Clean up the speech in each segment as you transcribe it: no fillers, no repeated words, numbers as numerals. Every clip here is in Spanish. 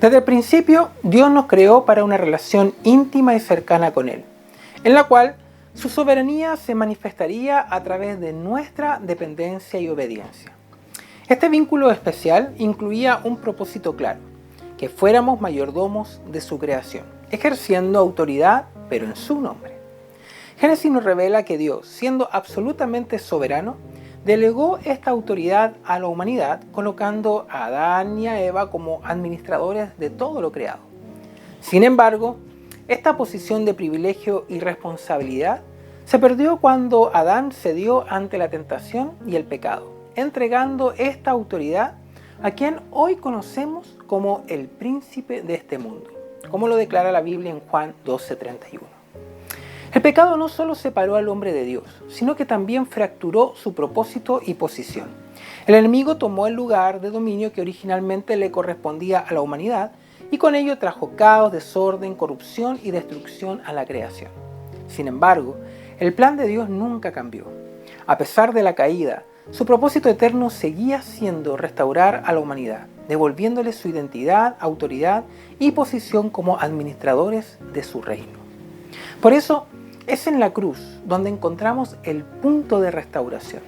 Desde el principio, Dios nos creó para una relación íntima y cercana con Él, en la cual su soberanía se manifestaría a través de nuestra dependencia y obediencia. Este vínculo especial incluía un propósito claro: que fuéramos mayordomos de su creación, ejerciendo autoridad, pero en su nombre. Génesis nos revela que Dios, siendo absolutamente soberano, delegó esta autoridad a la humanidad, colocando a Adán y a Eva como administradores de todo lo creado. Sin embargo, esta posición de privilegio y responsabilidad se perdió cuando Adán cedió ante la tentación y el pecado, entregando esta autoridad a quien hoy conocemos como el príncipe de este mundo, como lo declara la Biblia en Juan 12:31. El pecado no solo separó al hombre de Dios, sino que también fracturó su propósito y posición. El enemigo tomó el lugar de dominio que originalmente le correspondía a la humanidad y con ello trajo caos, desorden, corrupción y destrucción a la creación. Sin embargo, el plan de Dios nunca cambió. A pesar de la caída, su propósito eterno seguía siendo restaurar a la humanidad, devolviéndole su identidad, autoridad y posición como administradores de su reino. Por eso, es en la cruz donde encontramos el punto de restauración.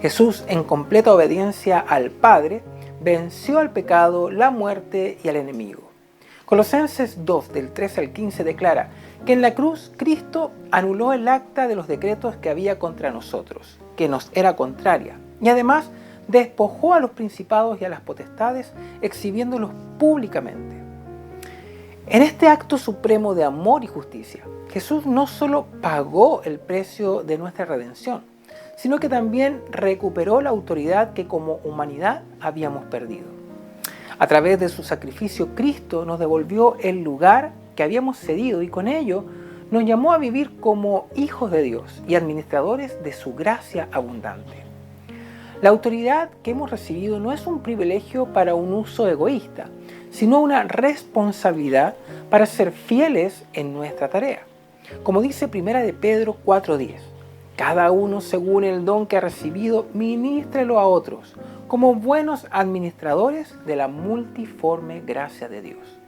Jesús, en completa obediencia al Padre, venció al pecado, la muerte y al enemigo. Colosenses 2, del 13 al 15 declara que en la cruz Cristo anuló el acta de los decretos que había contra nosotros, que nos era contraria, y además despojó a los principados y a las potestades, exhibiéndolos públicamente. En este acto supremo de amor y justicia, Jesús no solo pagó el precio de nuestra redención, sino que también recuperó la autoridad que como humanidad habíamos perdido. A través de su sacrificio, Cristo nos devolvió el lugar que habíamos cedido y con ello nos llamó a vivir como hijos de Dios y administradores de su gracia abundante. La autoridad que hemos recibido no es un privilegio para un uso egoísta, sino una responsabilidad para ser fieles en nuestra tarea. Como dice 1 de Pedro 4:10, cada uno según el don que ha recibido, ministrelo a otros, como buenos administradores de la multiforme gracia de Dios.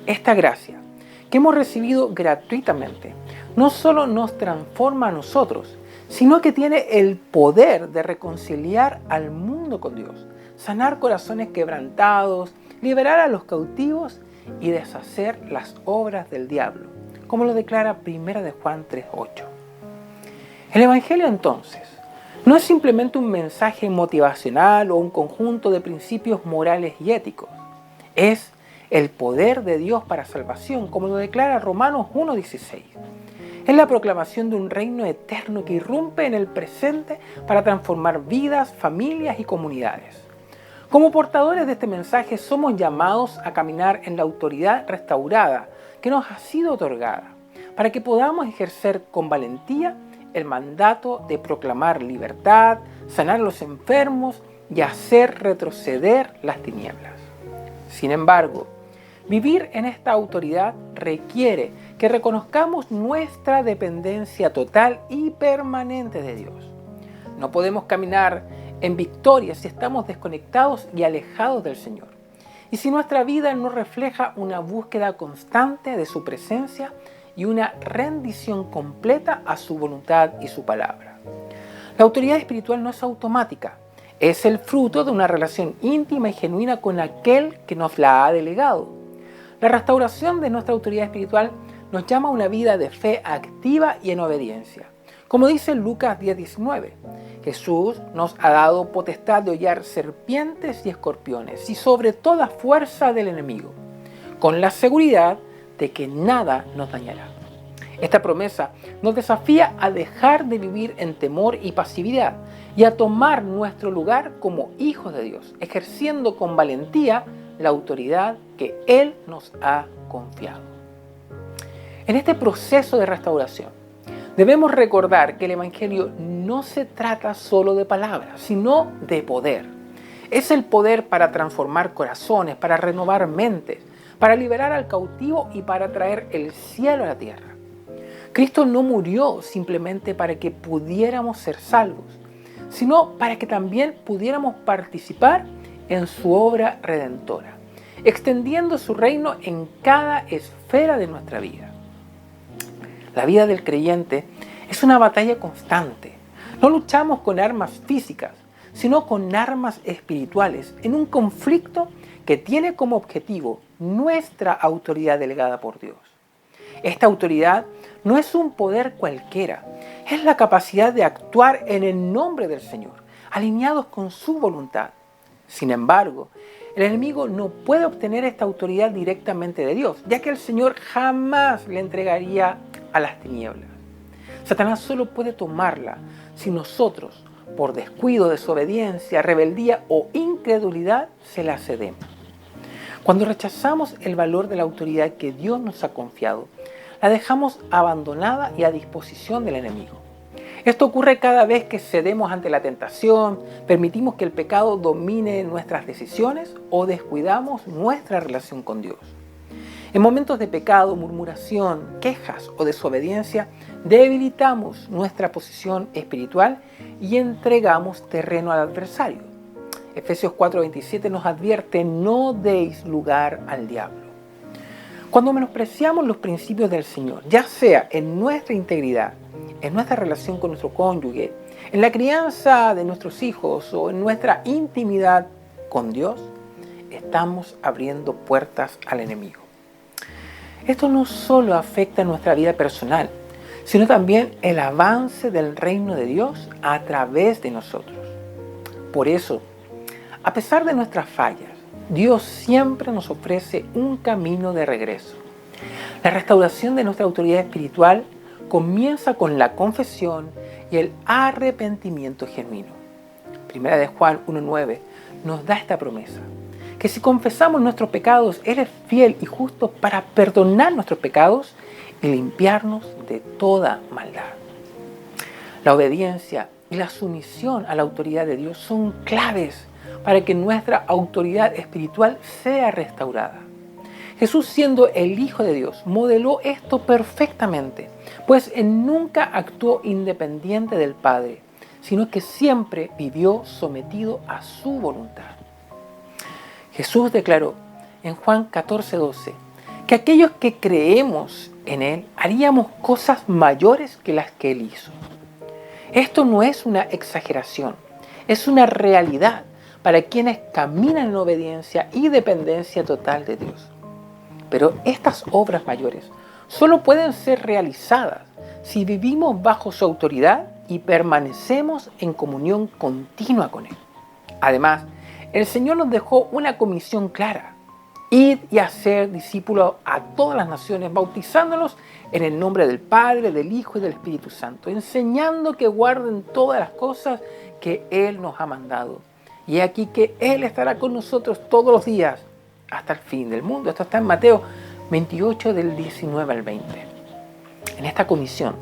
Esta gracia, que hemos recibido gratuitamente, no solo nos transforma a nosotros, sino que tiene el poder de reconciliar al mundo con Dios, sanar corazones quebrantados, liberar a los cautivos y deshacer las obras del diablo, como lo declara 1 de Juan 3:8. El Evangelio entonces no es simplemente un mensaje motivacional o un conjunto de principios morales y éticos. Es el poder de Dios para salvación, como lo declara Romanos 1:16. Es la proclamación de un reino eterno que irrumpe en el presente para transformar vidas, familias y comunidades. Como portadores de este mensaje somos llamados a caminar en la autoridad restaurada que nos ha sido otorgada, para que podamos ejercer con valentía el mandato de proclamar libertad, sanar a los enfermos y hacer retroceder las tinieblas. Sin embargo, vivir en esta autoridad requiere que reconozcamos nuestra dependencia total y permanente de Dios. No podemos caminar en victoria si estamos desconectados y alejados del Señor. Y si nuestra vida no refleja una búsqueda constante de su presencia y una rendición completa a su voluntad y su palabra. La autoridad espiritual no es automática, es el fruto de una relación íntima y genuina con aquel que nos la ha delegado. La restauración de nuestra autoridad espiritual nos llama a una vida de fe activa y en obediencia. Como dice Lucas 10:19, Jesús nos ha dado potestad de hollar serpientes y escorpiones y sobre toda fuerza del enemigo, con la seguridad de que nada nos dañará. Esta promesa nos desafía a dejar de vivir en temor y pasividad y a tomar nuestro lugar como hijos de Dios, ejerciendo con valentía la autoridad que Él nos ha confiado. En este proceso de restauración, debemos recordar que el Evangelio no se trata solo de palabras, sino de poder. Es el poder para transformar corazones, para renovar mentes, para liberar al cautivo y para traer el cielo a la tierra. Cristo no murió simplemente para que pudiéramos ser salvos, sino para que también pudiéramos participar en su obra redentora. extendiendo su reino en cada esfera de nuestra vida. La vida del creyente es una batalla constante. No luchamos con armas físicas, sino con armas espirituales, en un conflicto que tiene como objetivo nuestra autoridad delegada por Dios. Esta autoridad no es un poder cualquiera, es la capacidad de actuar en el nombre del Señor, alineados con su voluntad. Sin embargo, el enemigo no puede obtener esta autoridad directamente de Dios, ya que el Señor jamás le entregaría a las tinieblas. Satanás solo puede tomarla si nosotros, por descuido, desobediencia, rebeldía o incredulidad, se la cedemos. Cuando rechazamos el valor de la autoridad que Dios nos ha confiado, la dejamos abandonada y a disposición del enemigo. Esto ocurre cada vez que cedemos ante la tentación, permitimos que el pecado domine nuestras decisiones o descuidamos nuestra relación con Dios. En momentos de pecado, murmuración, quejas o desobediencia, debilitamos nuestra posición espiritual y entregamos terreno al adversario. Efesios 4:27 nos advierte: no deis lugar al diablo. Cuando menospreciamos los principios del Señor, ya sea en nuestra integridad, en nuestra relación con nuestro cónyuge, en la crianza de nuestros hijos o en nuestra intimidad con Dios, estamos abriendo puertas al enemigo. Esto no solo afecta nuestra vida personal, sino también el avance del reino de Dios a través de nosotros. Por eso, a pesar de nuestras fallas, Dios siempre nos ofrece un camino de regreso. La restauración de nuestra autoridad espiritual comienza con la confesión y el arrepentimiento genuino. Primera de Juan 1:9 nos da esta promesa: que si confesamos nuestros pecados, Él es fiel y justo para perdonar nuestros pecados y limpiarnos de toda maldad. La obediencia y la sumisión a la autoridad de Dios son claves para que nuestra autoridad espiritual sea restaurada. Jesús, siendo el Hijo de Dios, modeló esto perfectamente, pues Él nunca actuó independiente del Padre, sino que siempre vivió sometido a su voluntad. Jesús declaró en Juan 14:12 que aquellos que creemos en Él haríamos cosas mayores que las que Él hizo. Esto no es una exageración, es una realidad para quienes caminan en obediencia y dependencia total de Dios. Pero estas obras mayores solo pueden ser realizadas si vivimos bajo su autoridad y permanecemos en comunión continua con Él. Además, el Señor nos dejó una comisión clara: id y hacer discípulos a todas las naciones, bautizándolos en el nombre del Padre, del Hijo y del Espíritu Santo, enseñando que guarden todas las cosas que Él nos ha mandado. Y aquí que Él estará con nosotros todos los días hasta el fin del mundo. Esto está en Mateo 28, del 19 al 20. En esta comisión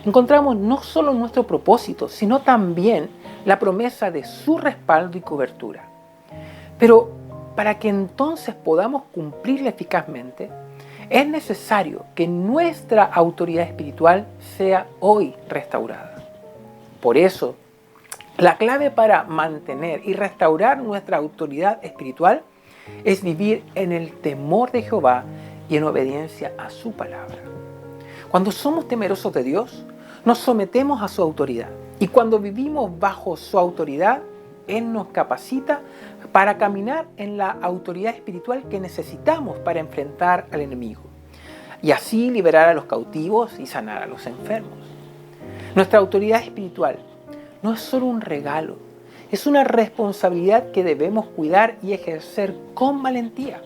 encontramos no solo nuestro propósito, sino también la promesa de su respaldo y cobertura. Pero para que entonces podamos cumplirla eficazmente, es necesario que nuestra autoridad espiritual sea hoy restaurada. Por eso, la clave para mantener y restaurar nuestra autoridad espiritual es vivir en el temor de Jehová y en obediencia a su palabra. Cuando somos temerosos de Dios, nos sometemos a su autoridad. Y cuando vivimos bajo su autoridad, Él nos capacita para caminar en la autoridad espiritual que necesitamos para enfrentar al enemigo y así liberar a los cautivos y sanar a los enfermos. Nuestra autoridad espiritual no es solo un regalo, es una responsabilidad que debemos cuidar y ejercer con valentía.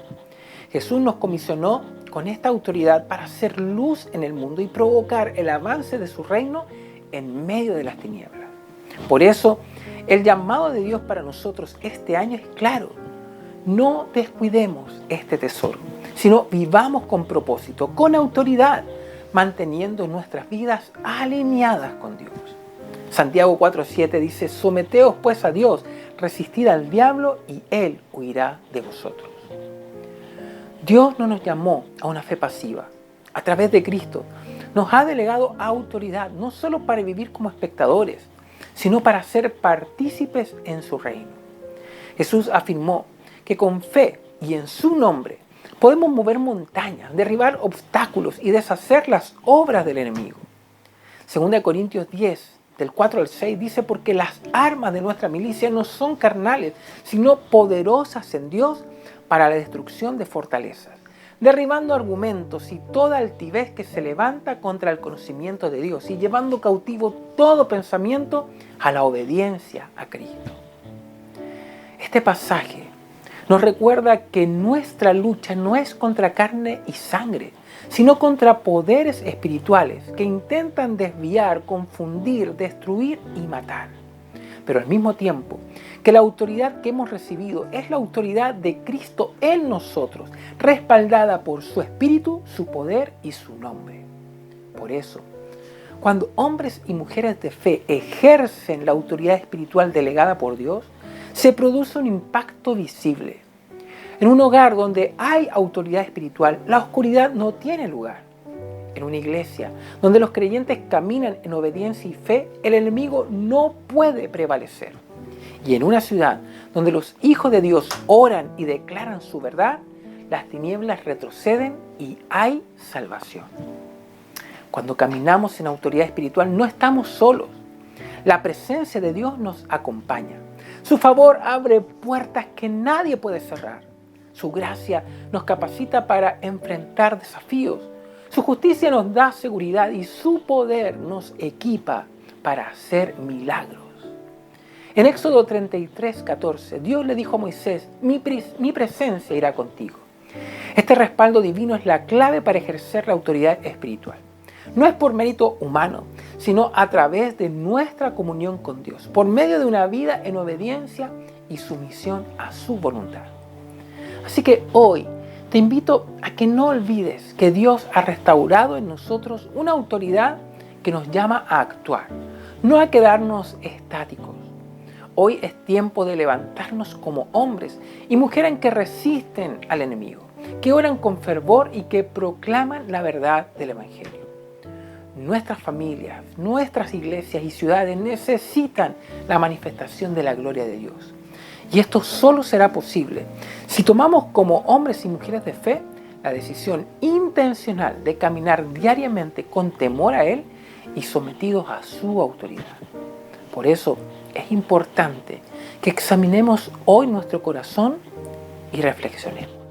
Jesús nos comisionó con esta autoridad para hacer luz en el mundo y provocar el avance de su reino en medio de las tinieblas. Por eso, el llamado de Dios para nosotros este año es claro: no descuidemos este tesoro, sino vivamos con propósito, con autoridad, manteniendo nuestras vidas alineadas con Dios. Santiago 4:7 dice: someteos pues a Dios, resistid al diablo y Él huirá de vosotros. Dios no nos llamó a una fe pasiva. A través de Cristo nos ha delegado autoridad, no solo para vivir como espectadores, sino para ser partícipes en su reino. Jesús afirmó que con fe y en su nombre podemos mover montañas, derribar obstáculos y deshacer las obras del enemigo. 2 Corintios 10, del 4 al 6, dice: porque las armas de nuestra milicia no son carnales, sino poderosas en Dios para la destrucción de fortalezas, derribando argumentos y toda altivez que se levanta contra el conocimiento de Dios y llevando cautivo todo pensamiento a la obediencia a Cristo. Este pasaje nos recuerda que nuestra lucha no es contra carne y sangre, sino contra poderes espirituales que intentan desviar, confundir, destruir y matar. Pero al mismo tiempo, que la autoridad que hemos recibido es la autoridad de Cristo en nosotros, respaldada por su Espíritu, su poder y su nombre. Por eso, cuando hombres y mujeres de fe ejercen la autoridad espiritual delegada por Dios, se produce un impacto visible. En un hogar donde hay autoridad espiritual, la oscuridad no tiene lugar. En una iglesia donde los creyentes caminan en obediencia y fe, el enemigo no puede prevalecer. Y en una ciudad donde los hijos de Dios oran y declaran su verdad, las tinieblas retroceden y hay salvación. Cuando caminamos en autoridad espiritual no estamos solos. La presencia de Dios nos acompaña. Su favor abre puertas que nadie puede cerrar. Su gracia nos capacita para enfrentar desafíos. Su justicia nos da seguridad y su poder nos equipa para hacer milagros. En Éxodo 33:14, Dios le dijo a Moisés: mi presencia irá contigo. Este respaldo divino es la clave para ejercer la autoridad espiritual. No es por mérito humano, sino a través de nuestra comunión con Dios, por medio de una vida en obediencia y sumisión a su voluntad. Así que hoy te invito a que no olvides que Dios ha restaurado en nosotros una autoridad que nos llama a actuar, no a quedarnos estáticos. Hoy es tiempo de levantarnos como hombres y mujeres que resisten al enemigo, que oran con fervor y que proclaman la verdad del Evangelio. Nuestras familias, nuestras iglesias y ciudades necesitan la manifestación de la gloria de Dios. Y esto solo será posible si tomamos como hombres y mujeres de fe la decisión intencional de caminar diariamente con temor a Él y sometidos a su autoridad. Por eso es importante que examinemos hoy nuestro corazón y reflexionemos.